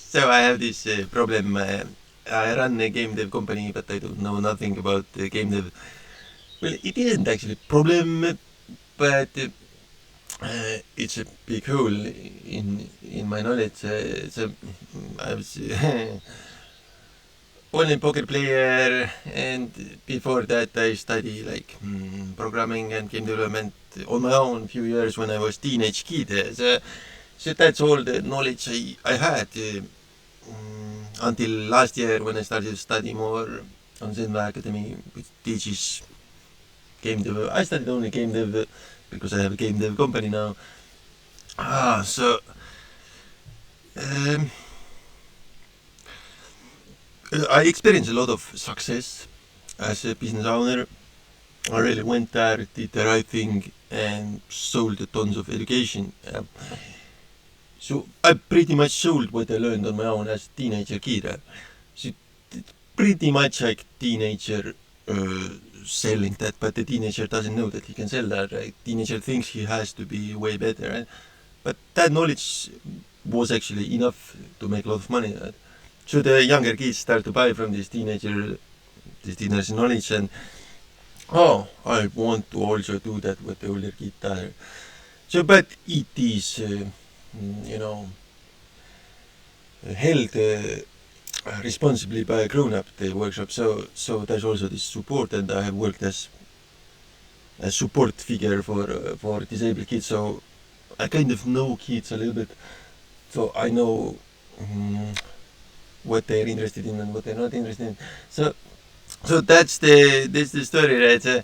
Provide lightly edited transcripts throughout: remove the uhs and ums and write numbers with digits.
So I have this problem. I run a game dev company, but I don't know nothing about game dev. Well, it isn't actually a problem, but it's a big hole in my knowledge. So I was only poker player, and before that I studied like programming and game development on my own a few years when I was teenage kid. So that's all the knowledge I had until last year when I started to study more on Zenva Academy, which teaches game dev. I studied only game dev because I have a game dev company now. So um, I experienced a lot of success as a business owner. I really went there, did the right thing, and sold tons of education. So I pretty much sold what I learned on my own as a teenager kid. So pretty much like teenager selling that, but the teenager doesn't know that he can sell that. Right? Teenager thinks he has to be way better, right? But that knowledge was actually enough to make a lot of money. Right? So the younger kids start to buy from this teenager knowledge, and I want to also do that what the older kid does. So, but it is, held responsibly by a grown-up, the workshop. So there's also this support, and I have worked as a support figure for disabled kids. So I kind of know kids a little bit. So I know what they're interested in and what they're not interested in. So that's the story, right?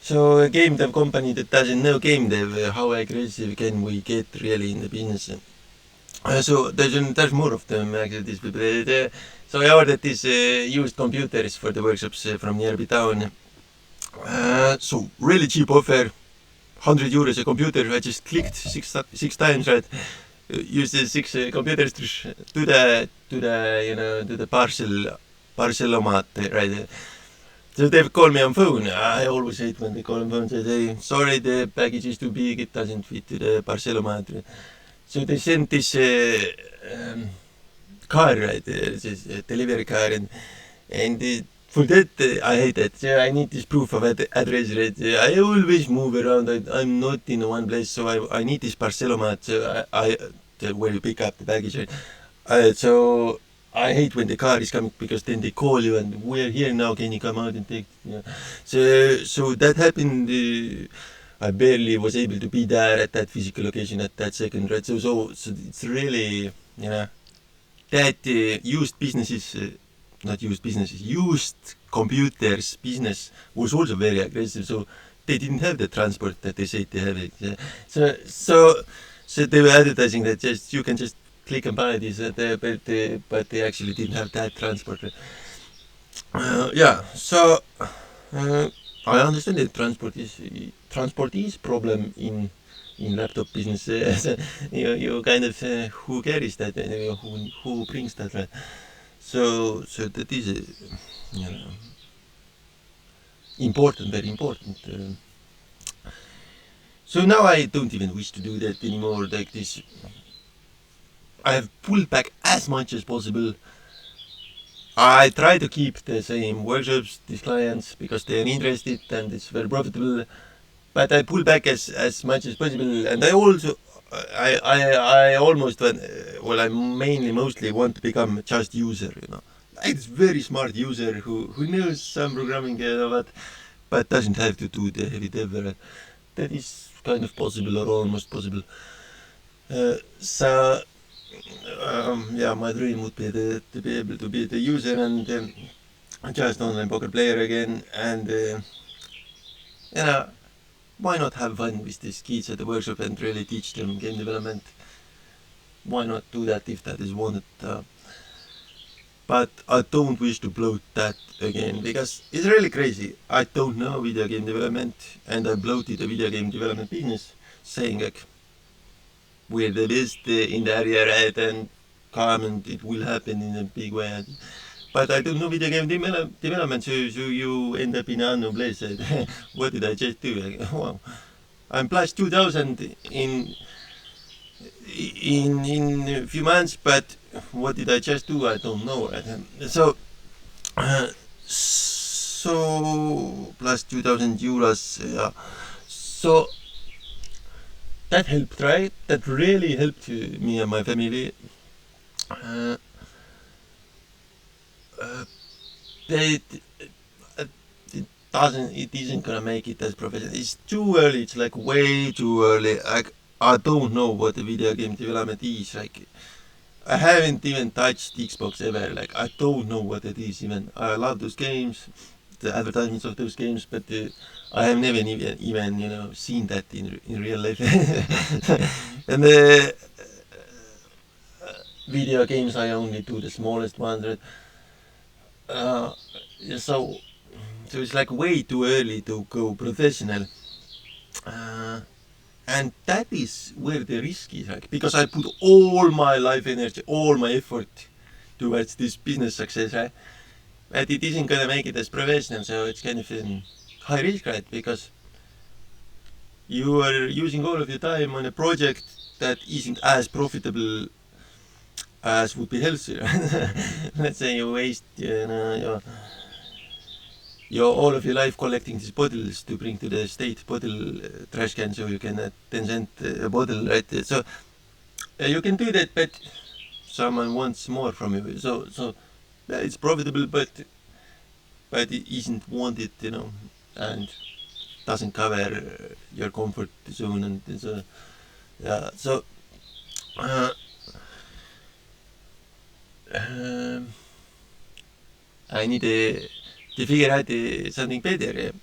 So a game dev company that doesn't know game dev, how aggressive can we get really in the business? So there's more of them actually. These people. So I ordered these used computers for the workshops from nearby town. So really cheap offer, €100 a computer. I just clicked six times, right? Used the six computers to the parcelomat, right? So they call me on phone. I always hate when they call on phone and say, hey, sorry, the package is too big, it doesn't fit to the parcelomat. So they sent this car, right? This delivery car, and for that I hate that. So I need this proof of address, right? I always move around. I'm not in one place, so I need this parcelomat. So where you pick up the baggage, right? So I hate when the car is coming because then they call you and we're here now. Can you come out and take? So that happened. I barely was able to be there at that physical location at that second, right? So it's really, that used computers business was also very aggressive. So they didn't have the transport that they said they have it. Yeah. So they were advertising that you can just click and buy this, but they actually didn't have that transport. So I understand that transport is problem in laptop business. You kind of who carries that, who brings that, right? So that is important, very important. So now I don't even wish to do that anymore. Like this, I have pulled back as much as possible. I try to keep the same workshops, these clients, because they are interested and it's very profitable. But I pull back as much as possible, and I also I almost I mostly want to become just user, like this very smart user who knows some programming, but doesn't have to do the heavy dev. That is kind of possible or almost possible. My dream would be to be able to be the user and just online poker player again, and why not have fun with these kids at the workshop and really teach them game development? Why not do that if that is wanted? But I don't wish to bloat that again because it's really crazy. I don't know video game development, and I bloated the video game development business, saying like we're the best in the area, right? And come and it will happen in a big way. But I don't know video game development, so you end up in an unknown place. What did I just do? Wow. I'm plus 2000 in in a few months, but what did I just do? I don't know. So so plus 2000 euros. Yeah. So that helped, right? That really helped me and my family. Uh, uh, they, it isn't gonna make it as professional. It's too early. It's like way too early. I don't know what the video game development is. Like I haven't even touched Xbox ever. Like I don't know what it is even. I love those games, the advertisements of those games, but I have never even seen that in real life. And the video games I only do the smallest ones. Right? Uh, so it's like way too early to go professional. Uh, and that is where the risk is, like, because I put all my life energy, all my effort towards this business success, right? But it isn't gonna make it as professional, so it's kind of high risk, right? Because you are using all of your time on a project that isn't as profitable as would be healthy. Let's say you waste your all of your life collecting these bottles to bring to the state bottle trash can, so you can 10 cent a bottle, right? So you can do that, but someone wants more from you. So yeah, it's profitable, but it isn't wanted, and doesn't cover your comfort zone, and so yeah. So uh, um, I need to figure out something better.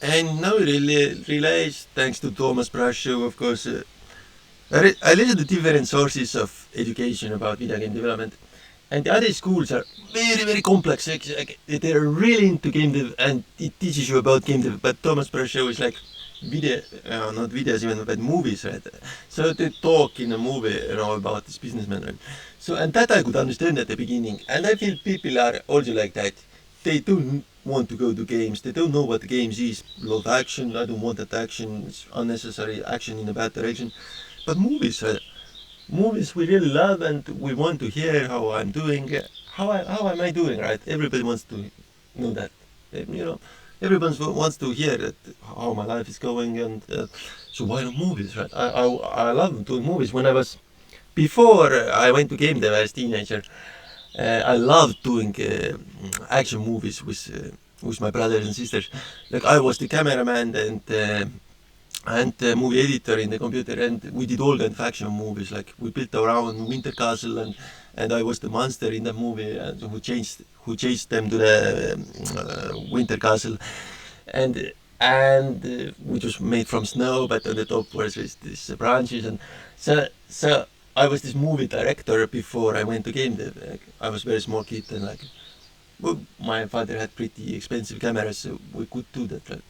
And now I really realize, thanks to Thomas Brash show, of course, I listen to different sources of education about video game development, and the other schools are very, very complex. Like, they're really into game dev, and it teaches you about game dev. But Thomas Brash show is like video, not videos even, but movies, right? So they talk in a movie, about this businessman, right? So, and that I could understand at the beginning, and I feel people are also like that. They don't want to go to games. They don't know what the games is. A lot of action. I don't want that action. It's unnecessary action in a bad direction. But movies we really love, and we want to hear how I'm doing. How am I doing, right? Everybody wants to know that. Everyone wants to hear that how my life is going, and so why not movies, right? I love doing movies. When I was before I went to game dev as a teenager, I loved doing action movies with my brothers and sisters. Like I was the cameraman and movie editor in the computer, and we did all kind of action movies. Like we built our own Winter Castle, and I was the monster in the movie, and who chased them to the Winter Castle, and which was made from snow, but on the top was these branches, and so I was this movie director before I went to game dev. Like, I was a very small kid, and like, well, my father had pretty expensive cameras, so we could do that, like,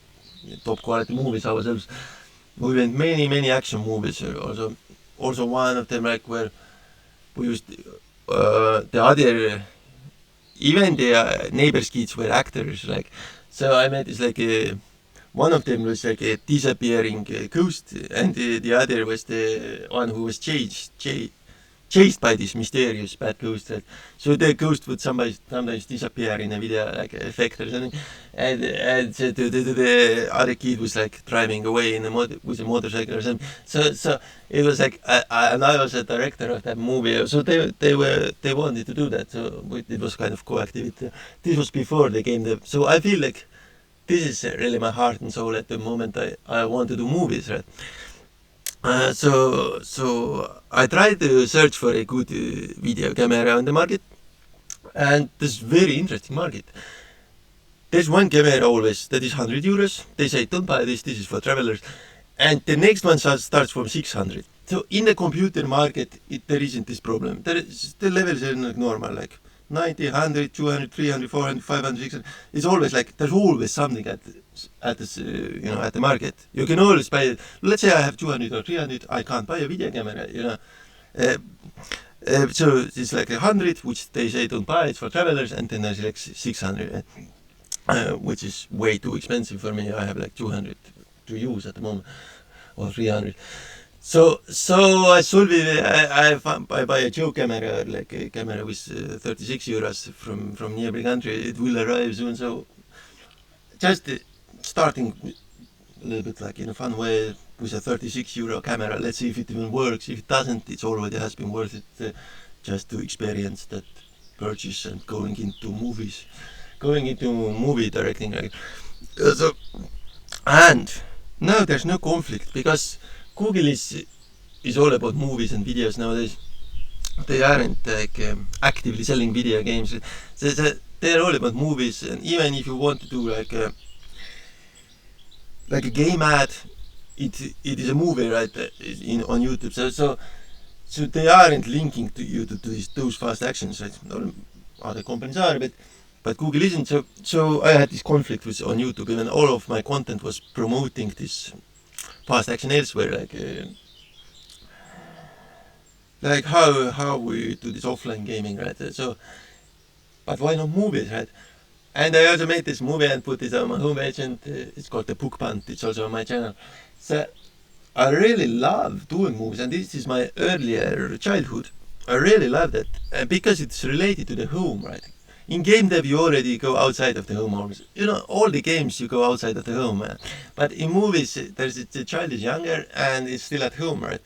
top quality movies ourselves. We made many action movies. Also one of them, like, where we used the other, even the neighbors' kids were actors. Like, so I made this like one of them was like a disappearing ghost, and the other was the one who was chased by this mysterious bad ghost. So the ghost would sometimes disappear in a video like effect or something, and so the other kid was like driving away with a motorcycle or something. So it was like and I was a director of that movie. So they wanted to do that. So it was kind of co-activity. This was before the game. So I feel like this is really my heart and soul at the moment. I want to do movies, right? So I tried to search for a good video camera on the market, and this very interesting market. There's one camera always that is 100 euros. They say don't buy this. This is for travelers, and the next one starts from 600. So in the computer market, there isn't this problem. The levels are like normal, like 90, 100, 200, 300, 400, 500, 600. It's always like there's always something at this at the market. You can always buy it. Let's say I have 200 or 300. I can't buy a video camera. Uh, so it's like 100, which they say don't buy. It's for travelers, and then there's like 600, which is way too expensive for me. I have like 200 to use at the moment, or 300. So I solve it. I buy a Joe camera, like a camera with 36 euros from nearby country. It will arrive soon. So just starting a little bit like in a fun way with a 36 euro camera. Let's see if it even works. If it doesn't, it's already has been worth it just to experience that purchase and going into movie directing. Right? So and no, there's no conflict because Google is all about movies and videos nowadays. They aren't like actively selling video games. They're all about movies, and even if you want to do like a game ad, it is a movie, right? On YouTube. So they aren't linking to you to those fast actions, right? Other companies are, but Google isn't. So I had this conflict with on YouTube. Even all of my content was promoting this fast action elsewhere, like how we do this offline gaming, right? So, but why not movies, right? And I also made this movie and put this on my homepage, and it's called The Book Band. It's also on my channel. So I really love doing movies, and this is my earlier childhood. I really love that because it's related to the home, right? In game dev, you already go outside of the home always. You know, all the games you go outside of the home, but in movies, the child is younger and is still at home, right?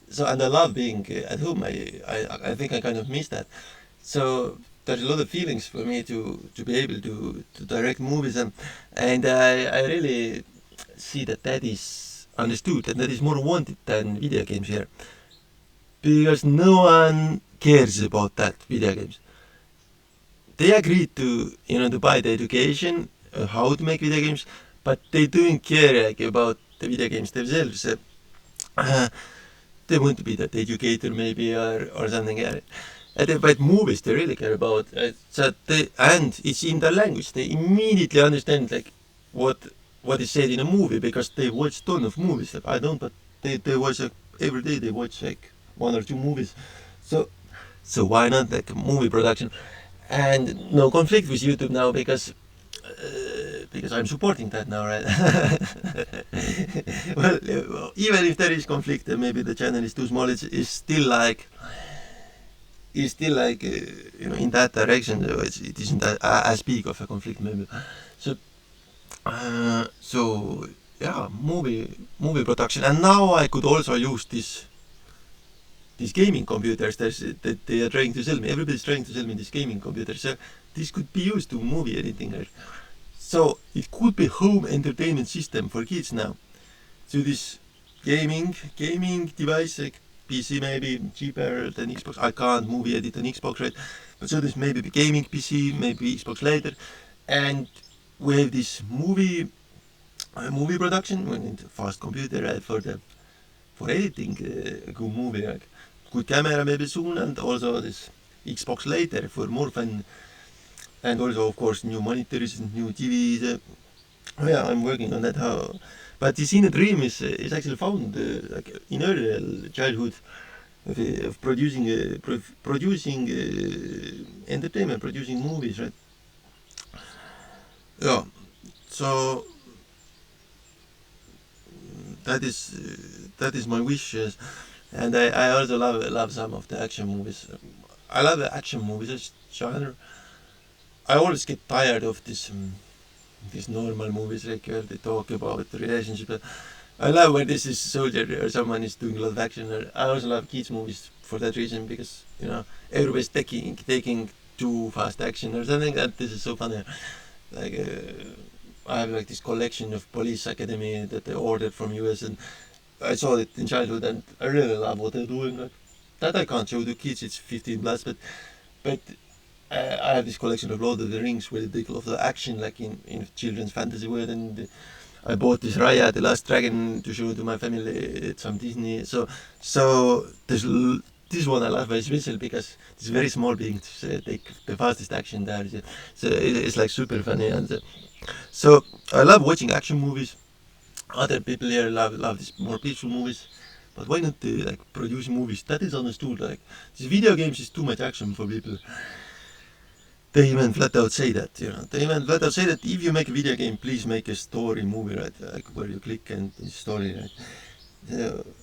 So, and I love being at home. I think I kind of miss that. So there's a lot of feelings for me to be able to direct movies, and I really see that is understood and that is more wanted than video games here, because no one cares about that video games. They agreed to buy the education how to make video games, but they don't care about the video games themselves. Uh, they want to be that educator maybe or something else. But movies they really care about. And it's in their language. They immediately understand like what is said in a movie because they watch ton of movies. Like, I don't, but they watch every day. They watch like one or two movies. So why not like movie production? And no conflict with YouTube now because I'm supporting that now, right? Well, even if there is conflict and maybe the channel is too small, it's still like in that direction. So it isn't as big of a conflict maybe. So so yeah, movie production, and now I could also use these gaming computers. That they are trying to sell me. Everybody's trying to sell me this gaming computer. So this could be used to movie editing. Right? So it could be home entertainment system for kids now. So this gaming device, like PC maybe cheaper than Xbox. I can't movie edit on Xbox, right? But so this maybe be gaming PC, maybe Xbox later, and we have this movie production with fast computer, right, for editing a good movie, like good camera maybe soon, and also this Xbox later for more fun. And also, of course, new monitors, new TVs. Yeah, I'm working on that. But this inner dream is actually found like in early childhood of producing entertainment, producing movies, right? Yeah. So that is my wish, yes. And I also love some of the action movies. I love the action movies as genre. I always get tired of these normal movies like where they talk about the relationship. I love when this is soldier or someone is doing a lot of action. I also love kids movies for that reason because everybody's taking too fast action or something. That this is so funny. Like I have like this collection of Police Academy that they ordered from US, and I saw it in childhood, and I really love what they're doing. Like, that I can't show to kids. It's 15 plus, but I have this collection of Lord of the Rings where they take a lot of action, like in children's fantasy world, and I bought this Raya, the Last Dragon, to show to my family. It's some Disney. So this one I love very special because it's very small being to take the fastest action there. So it's like super funny, and so I love watching action movies. Other people here love these more peaceful movies. But why not like produce movies? That is understood. Like these video games is too much action for people. They even flat out say that, They even flat out say that if you make a video game, please make a story movie, right? Like where you click and it's story, right?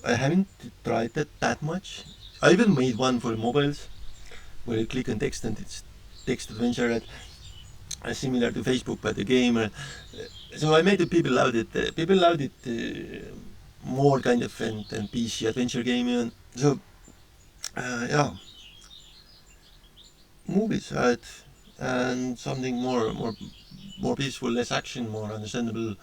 I haven't tried that much. I even made one for mobiles where you click on text and it's text adventure, similar to Facebook but a game. So I made it. People loved it. People loved it more kind of than PC adventure game. So yeah, movies, right? And something more peaceful, less action, more understandable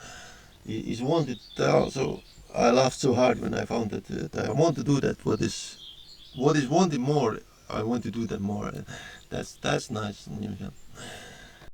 is wanted. Also, I laughed so hard when I found that I want to do that. What is wanted more, I want to do that more. That's nice.